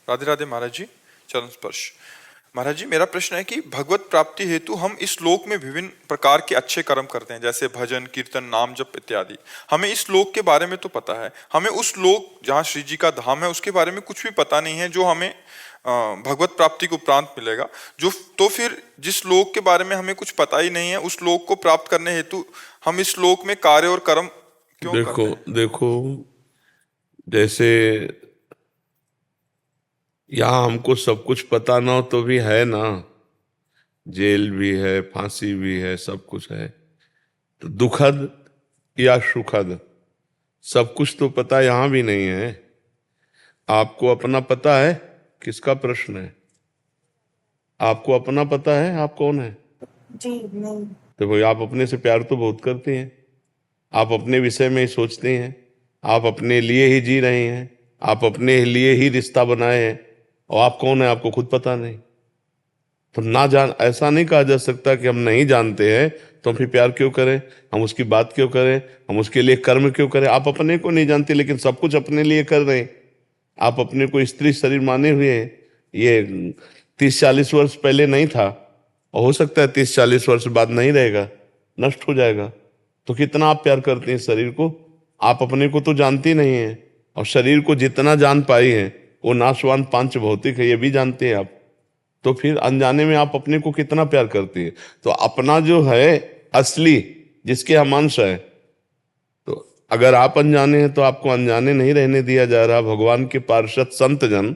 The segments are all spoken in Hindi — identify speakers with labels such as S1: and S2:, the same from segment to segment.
S1: राधे राधे महाराज जी। चरण स्पर्श। महाराज जी, मेरा प्रश्न है कि भगवत प्राप्ति हेतु हम इस लोक में विभिन्न प्रकार के अच्छे कर्म करते हैं, जैसे भजन कीर्तन नाम जप इत्यादि। हमें इस लोक के बारे में तो पता है, हमें उस लोक जहाँ श्री जी का धाम है उसके बारे में कुछ भी पता नहीं है, जो हमें भगवत प्राप्ति को उपरांत मिलेगा। जो तो फिर जिस लोक के बारे में हमें कुछ पता ही नहीं है, उस लोक को प्राप्त करने हेतु हम इस लोक में कार्य और कर्म क्यों करते
S2: देखो
S1: हैं?
S2: देखो, जैसे यहाँ हमको सब कुछ पता ना हो तो भी है ना, जेल भी है, फांसी भी है, सब कुछ है। तो दुखद या सुखद सब कुछ तो पता यहाँ भी नहीं है। आपको अपना पता है? किसका प्रश्न है? आपको अपना पता है आप कौन है?
S3: जी नहीं।
S2: तो भाई, आप अपने से प्यार तो बहुत करते हैं, आप अपने विषय में ही सोचते हैं, आप अपने लिए ही जी रहे हैं, आप अपने लिए ही रिश्ता बनाए हैं, और आप कौन है आपको खुद पता नहीं। तो ना जान, ऐसा नहीं कहा जा सकता कि हम नहीं जानते हैं तो हम फिर प्यार क्यों करें, हम उसकी बात क्यों करें, हम उसके लिए कर्म क्यों करें। आप अपने को नहीं जानते लेकिन सब कुछ अपने लिए कर रहे हैं। आप अपने को स्त्री शरीर माने हुए हैं। ये 30-40 वर्ष पहले नहीं था, और हो सकता है 30-40 वर्ष बाद नहीं रहेगा, नष्ट हो जाएगा। तो कितना आप प्यार करते हैं शरीर को? आप अपने को तो जानते ही नहीं है, और शरीर को जितना जान पाई है वो नाशवान पांच भौतिक है, ये भी जानते हैं आप। तो फिर अनजाने में आप अपने को कितना प्यार करते हैं। तो अपना जो है असली, जिसके हम अंश है, तो अगर आप अनजाने हैं तो आपको अनजाने नहीं रहने दिया जा रहा। भगवान के पार्षद संत जन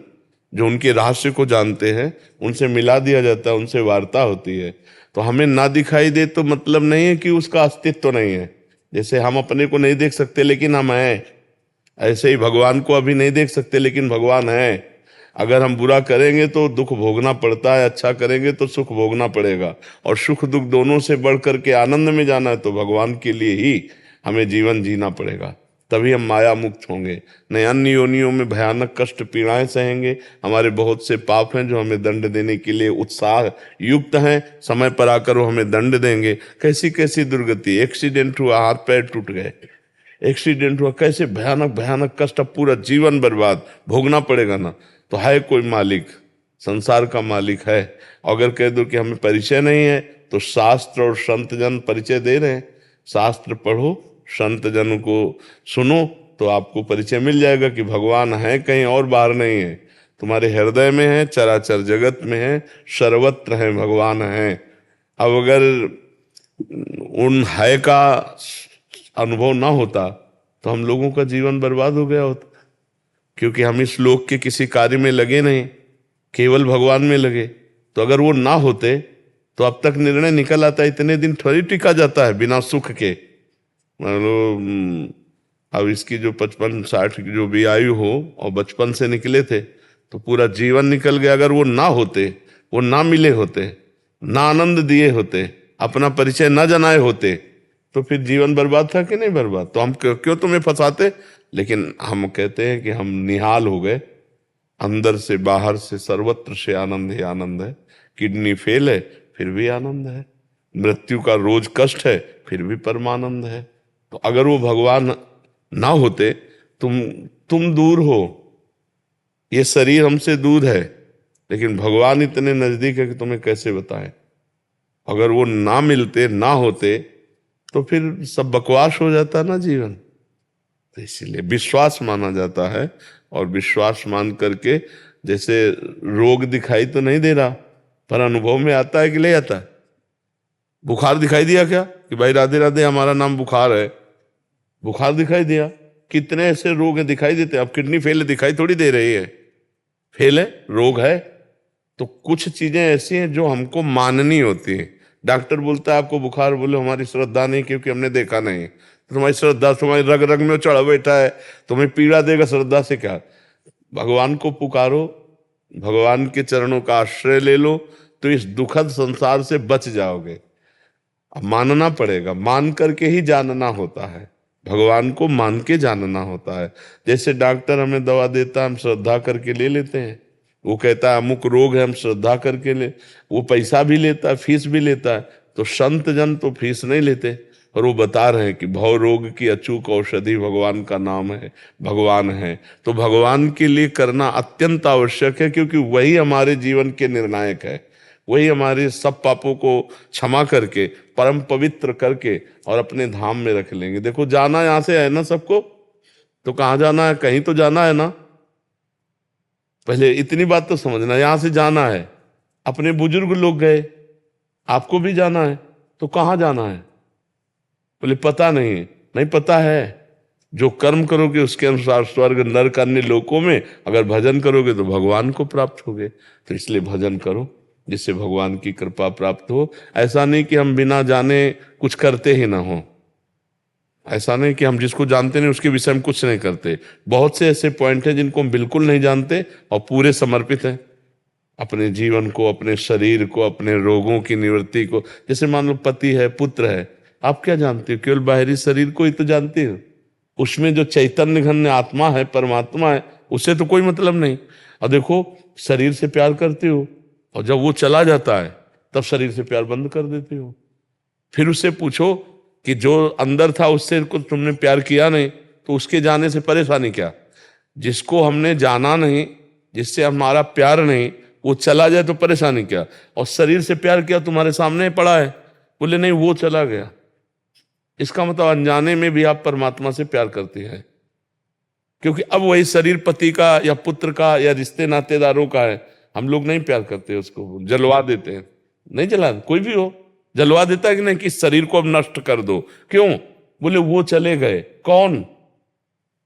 S2: जो उनके रहस्य को जानते हैं, उनसे मिला दिया जाता है, उनसे वार्ता होती है। तो हमें ना दिखाई दे तो मतलब नहीं है कि उसका अस्तित्व तो नहीं है। जैसे हम अपने को नहीं देख सकते लेकिन हम हैं, ऐसे ही भगवान को अभी नहीं देख सकते लेकिन भगवान है। अगर हम बुरा करेंगे तो दुख भोगना पड़ता है, अच्छा करेंगे तो सुख भोगना पड़ेगा। और सुख दुख दोनों से बढ़ करके आनंद में जाना है तो भगवान के लिए ही हमें जीवन जीना पड़ेगा, तभी हम माया मुक्त होंगे। नहीं अन्य योनियों में भयानक कष्ट पीड़ाएं सहेंगे। हमारे बहुत से पाप हैं जो हमें दंड देने के लिए उत्साह युक्त हैं, समय पर आकर वो हमें दंड देंगे। कैसी कैसी दुर्गति, एक्सीडेंट हुआ, हाथ पैर टूट गए, एक्सीडेंट हुआ, कैसे भयानक भयानक कष्ट, अब पूरा जीवन बर्बाद, भोगना पड़ेगा ना। तो है कोई मालिक, संसार का मालिक है। अगर कह दो कि हमें परिचय नहीं है, तो शास्त्र और संत जन परिचय दे रहे हैं। शास्त्र पढ़ो, संत जन को सुनो, तो आपको परिचय मिल जाएगा कि भगवान है, कहीं और बाहर नहीं है, तुम्हारे हृदय में है, चराचर जगत में है, सर्वत्र है, भगवान है। अब अगर उन है का अनुभव ना होता तो हम लोगों का जीवन बर्बाद हो गया होता, क्योंकि हम इस लोक के किसी कार्य में लगे नहीं, केवल भगवान में लगे। तो अगर वो ना होते तो अब तक निर्णय निकल आता, इतने दिन थोड़ी टिका जाता है बिना सुख के। मान लो अब इसकी जो 55-60 की जो भी आयु हो और बचपन से निकले थे तो पूरा जीवन निकल गया। अगर वो ना होते, वो ना मिले होते, ना आनंद दिए होते, अपना परिचय ना जनाए होते, तो फिर जीवन बर्बाद था कि नहीं बर्बाद। तो हम क्यों तुम्हें फंसाते। लेकिन हम कहते हैं कि हम निहाल हो गए, अंदर से बाहर से सर्वत्र से आनंद ही आनंद है। किडनी फेल है फिर भी आनंद है, मृत्यु का रोज कष्ट है फिर भी परमानंद है। तो अगर वो भगवान ना होते, तुम दूर हो, ये शरीर हमसे दूर है, लेकिन भगवान इतने नजदीक है कि तुम्हें कैसे बताएं। अगर वो ना मिलते, ना होते, तो फिर सब बकवास हो जाता ना जीवन। तो इसीलिए विश्वास माना जाता है, और विश्वास मान करके, जैसे रोग दिखाई तो नहीं दे रहा पर अनुभव में आता है कि ले आता है। बुखार दिखाई दिया क्या कि भाई राधे राधे हमारा नाम बुखार है, बुखार दिखाई दिया। कितने ऐसे रोग हैं दिखाई देते हैं। अब किडनी फेल है दिखाई थोड़ी दे रही है, फेल है, रोग है। तो कुछ चीजें ऐसी हैं जो हमको माननी होती हैं। डॉक्टर बोलता है आपको बुखार, बोले हमारी श्रद्धा नहीं क्योंकि हमने देखा नहीं। तो तुम्हारी श्रद्धा तुम्हारी रग रग में चढ़ा बैठा है, तुम्हें पीड़ा देगा, श्रद्धा से क्या। भगवान को पुकारो, भगवान के चरणों का आश्रय ले लो, तो इस दुखद संसार से बच जाओगे। अब मानना पड़ेगा, मान करके ही जानना होता है, भगवान को मान के जानना होता है। जैसे डॉक्टर हमें दवा देता है, हम श्रद्धा करके ले लेते हैं। वो कहता है अमुक रोग है, हम श्रद्धा करके ले, वो पैसा भी लेता है, फीस भी लेता है। तो संत जन तो फीस नहीं लेते, और वो बता रहे हैं कि भव रोग की अचूक औषधि भगवान का नाम है, भगवान है। तो भगवान के लिए करना अत्यंत आवश्यक है, क्योंकि वही हमारे जीवन के निर्णायक है। वही हमारे सब पापों को क्षमा करके, परम पवित्र करके और अपने धाम में रख लेंगे। देखो, जाना यहां से है ना सबको, तो कहाँ जाना है? कहीं तो जाना है ना। पहले इतनी बात तो समझना, यहां से जाना है। अपने बुजुर्ग लोग गए, आपको भी जाना है, तो कहाँ जाना है? बोले पता नहीं। नहीं पता है, जो कर्म करोगे उसके अनुसार स्वर्ग नरक अन्य लोकों में, अगर भजन करोगे तो भगवान को प्राप्त होगे। तो इसलिए भजन करो जिससे भगवान की कृपा प्राप्त हो। ऐसा नहीं कि हम बिना जाने कुछ करते ही ना हो, ऐसा नहीं कि हम जिसको जानते नहीं उसके विषय में कुछ नहीं करते। बहुत से ऐसे पॉइंट हैं जिनको हम बिल्कुल नहीं जानते और पूरे समर्पित हैं अपने जीवन को, अपने शरीर को, अपने रोगों की निवृत्ति को। जैसे मान लो पति है, पुत्र है, आप क्या जानते हो? केवल बाहरी शरीर को ही तो जानते हो। उसमें जो चैतन्य घन आत्मा है, परमात्मा है, उससे तो कोई मतलब नहीं। और देखो, शरीर से प्यार करते हो और जब वो चला जाता है तब शरीर से प्यार बंद कर देते हो। फिर उससे पूछो कि जो अंदर था उससे कुछ तुमने प्यार किया नहीं, तो उसके जाने से परेशानी क्या? जिसको हमने जाना नहीं, जिससे हमारा प्यार नहीं, वो चला जाए तो परेशानी क्या? और शरीर से प्यार किया, तुम्हारे सामने पड़ा है, बोले नहीं वो चला गया, इसका मतलब अनजाने में भी आप परमात्मा से प्यार करते हैं। क्योंकि अब वही शरीर पति का या पुत्र का या रिश्ते नातेदारों का है, हम लोग नहीं प्यार करते, उसको जलवा देते हैं। नहीं जला, कोई भी हो जलवा देता है कि नहीं, कि शरीर को अब नष्ट कर दो। क्यों? बोले वो चले गए। कौन?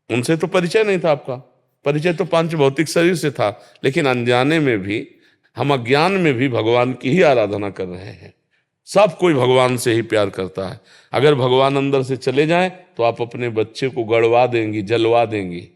S2: उनसे तो परिचय नहीं था आपका, परिचय तो पांच भौतिक शरीर से था। लेकिन अनजाने में भी, हम अज्ञान में भी भगवान की ही आराधना कर रहे हैं। सब कोई भगवान से ही प्यार करता है। अगर भगवान अंदर से चले जाएं तो आप अपने बच्चे को गड़वा देंगी, जलवा देंगी।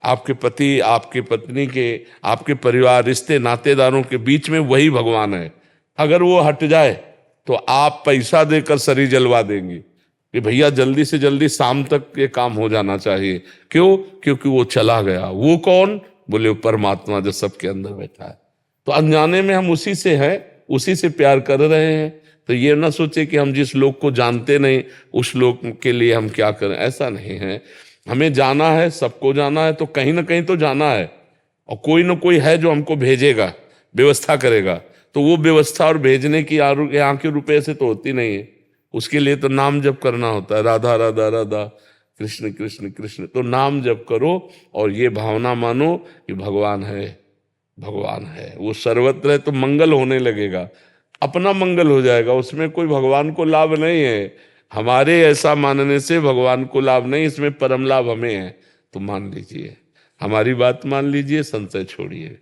S2: आपके पति, आपके पत्नी के, आपके परिवार, रिश्ते नातेदारों के बीच में वही भगवान है। अगर वो हट जाए तो आप पैसा देकर शरीर जलवा देंगी कि भैया जल्दी से जल्दी शाम तक ये काम हो जाना चाहिए। क्यों? क्योंकि वो चला गया। वो कौन? बोले वो परमात्मा जो सबके अंदर बैठा है। तो अनजाने में हम उसी से हैं, उसी से प्यार कर रहे हैं। तो ये ना सोचे कि हम जिस लोग को जानते नहीं उस लोग के लिए हम क्या करें, ऐसा नहीं है। हमें जाना है, सबको जाना है, तो कहीं ना कहीं तो जाना है, और कोई ना कोई है जो हमको भेजेगा, व्यवस्था करेगा। तो वो व्यवस्था और भेजने की यहाँ के रुपए से तो होती नहीं है। उसके लिए तो नाम जप करना होता है, राधा राधा राधा, कृष्ण कृष्ण कृष्ण। तो नाम जप करो और ये भावना मानो कि भगवान है, भगवान है। वो सर्वत्र है तो मंगल होने लगेगा, अपना मंगल हो जाएगा। उसमें कोई भगवान को लाभ नहीं है, हमारे ऐसा मानने से भगवान को लाभ नहीं, इसमें परम लाभ हमें है। तो मान लीजिए, हमारी बात मान लीजिए, संशय छोड़िए।